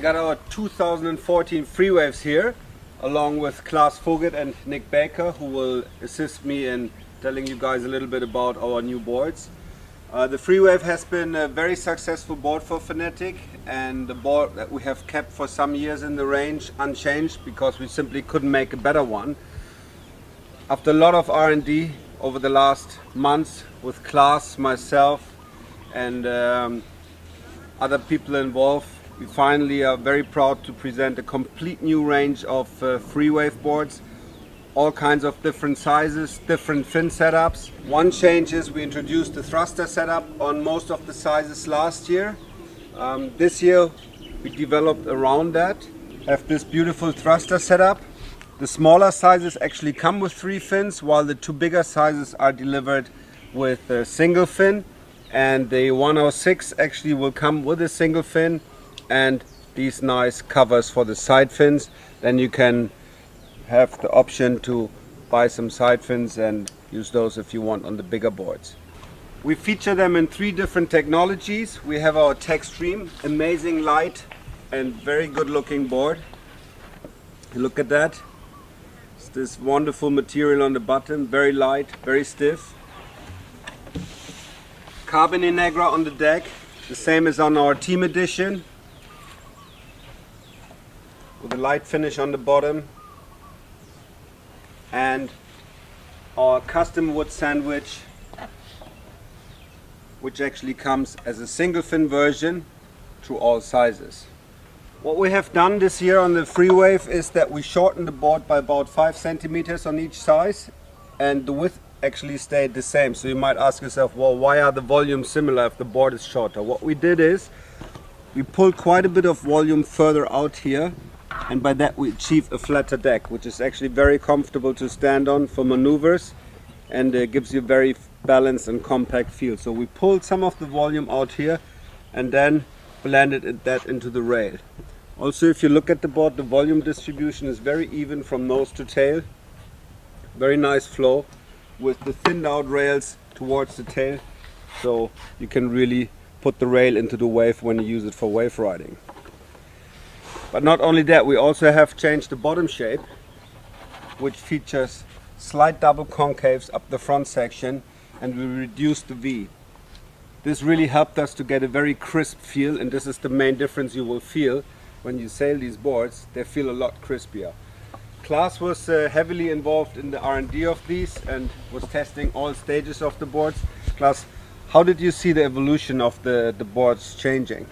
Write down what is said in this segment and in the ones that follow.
got our 2014 FreeWaves here, along with Klaas Vogel and Nick Baker, who will assist me in telling you guys a little bit about our new boards. The FreeWave has been a very successful board for Fanatic, and the board that we have kept for some years in the range unchanged because we simply couldn't make a better one. After a lot of R&D over the last months with Klaas, myself and other people involved, we finally are very proud to present a complete new range of FreeWave boards. All kinds of different sizes, different fin setups. One change is we introduced the thruster setup on most of the sizes last year. This year we developed around that. Have this beautiful thruster setup. The smaller sizes actually come with 3 fins, while the 2 bigger sizes are delivered with a single fin. And the 106 actually will come with a single fin and these nice covers for the side fins. Then you can have the option to buy some side fins and use those if you want on the bigger boards. We feature them in 3 different technologies. We have our TeXtreme, amazing light and very good looking board. Look at that. It's this wonderful material on the bottom, very light, very stiff. Carbon Negra on the deck, the same as on our Team Edition, with a light finish on the bottom. And our custom wood sandwich, which actually comes as a single fin version to all sizes. What we have done this year on the FreeWave is that we shortened the board by about 5 centimeters on each size, and the width actually stayed the same. So you might ask yourself, well, why are the volumes similar if the board is shorter? What we did is we pulled quite a bit of volume further out here, and by that we achieve a flatter deck, which is actually very comfortable to stand on for maneuvers, and gives you a very balanced and compact feel. So we pulled some of the volume out here and then blended that into the rail. Also, if you look at the board, the volume distribution is very even from nose to tail. Very nice flow with the thinned out rails towards the tail, so you can really put the rail into the wave when you use it for wave riding. But not only that, we also have changed the bottom shape, which features slight double concaves up the front section, and we reduced the V. This really helped us to get a very crisp feel, and this is the main difference you will feel when you sail these boards. They feel a lot crispier. Klaas was heavily involved in the R&D of these and was testing all stages of the boards. Klaas, how did you see the evolution of the boards changing?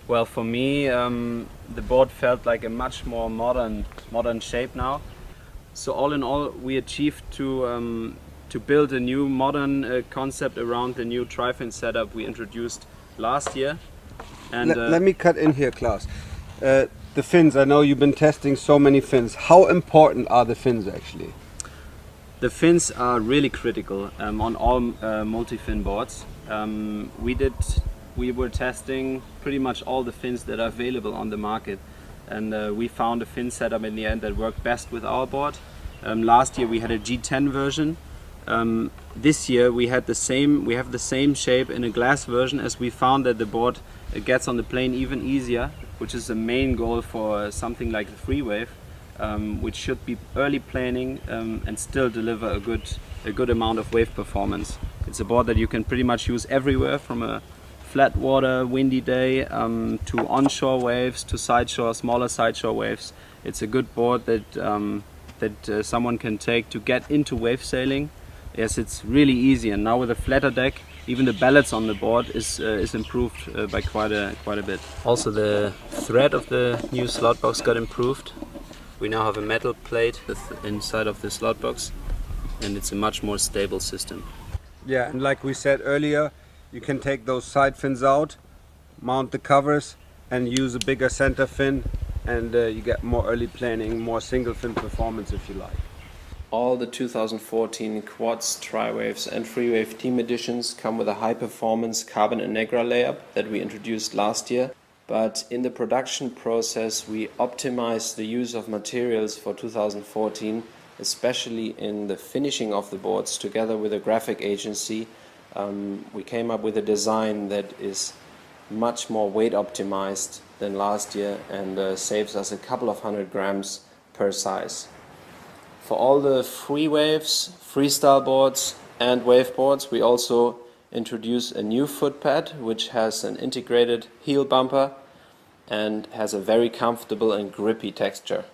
Well, for me, the board felt like a much more modern shape now. So all in all, we achieved to build a new modern concept around the new tri-fin setup we introduced last year. And let me cut in here, Klaas. The fins, I know you've been testing so many fins. How important are the fins actually? The fins are really critical on all multi-fin boards. We were testing pretty much all the fins that are available on the market, and we found a fin setup in the end that worked best with our board. Last year we had a G10 version. This year we have the same shape in a glass version, as we found that the board gets on the plane even easier, which is the main goal for something like the FreeWave, which should be early planing and still deliver a good amount of wave performance. It's a board that you can pretty much use everywhere, from a flat water, windy day, to onshore waves, to smaller sideshore waves. It's a good board that someone can take to get into wave sailing. Yes, it's really easy, and now with a flatter deck, even the balance on the board is improved by quite a bit. Also, the thread of the new slot box got improved. We now have a metal plate inside of the slot box, and it's a much more stable system. Yeah, and like we said earlier, you can take those side fins out, mount the covers, and use a bigger center fin, and you get more early planing, more single fin performance if you like. All the 2014 quads, tri-waves and FreeWave Team Editions come with a high-performance carbon and Negra layup that we introduced last year. But in the production process we optimized the use of materials for 2014, especially in the finishing of the boards. Together with a graphic agency, we came up with a design that is much more weight optimized than last year and saves us a couple of 100 grams per size. For all the FreeWaves, freestyle boards and waveboards, we also introduce a new foot pad which has an integrated heel bumper and has a very comfortable and grippy texture.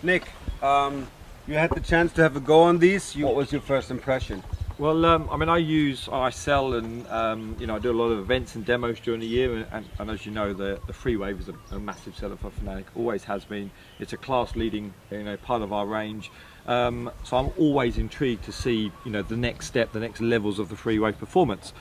Nick, you had the chance to have a go on these. What was your first impression? Well, I mean, I sell and you know, I do a lot of events and demos during the year, and as you know, the FreeWave is a massive seller for Fanatic. Always has been. It's a class-leading, you know, part of our range. So I'm always intrigued to see, you know, the next step, the next levels of the FreeWave performance.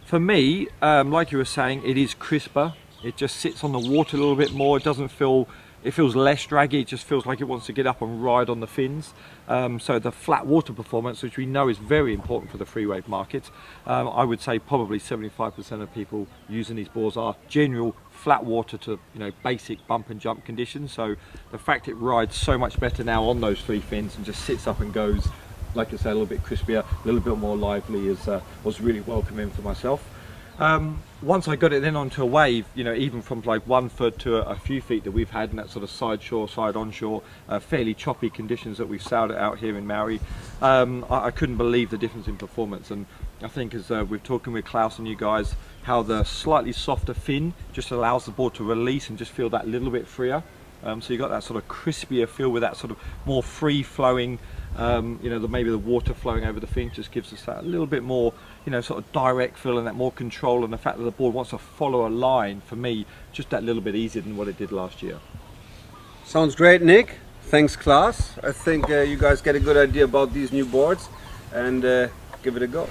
For me, like you were saying, it is crisper. It just sits on the water a little bit more. It doesn't feel. It feels less draggy, it just feels like it wants to get up and ride on the fins. So the flat water performance, which we know is very important for the FreeWave market, I would say probably 75% of people using these boards are general flat water to, you know, basic bump and jump conditions. So the fact it rides so much better now on those three fins and just sits up and goes, like I say, a little bit crispier, a little bit more lively, was really welcoming for myself. Once I got it then onto a wave, you know, even from like 1 foot to a few feet that we've had in that sort of side shore, side onshore, fairly choppy conditions that we've sailed it out here in Maui, I couldn't believe the difference in performance. And I think as we're talking with Klaus and you guys, how the slightly softer fin just allows the board to release and just feel that little bit freer. So you got that sort of crispier feel with that sort of more free flowing, you know, maybe the water flowing over the fin just gives us that a little bit more, you know, sort of direct feel and that more control, and the fact that the board wants to follow a line, for me, just that little bit easier than what it did last year. Sounds great, Nick. Thanks, Klaus. I think you guys get a good idea about these new boards, and give it a go.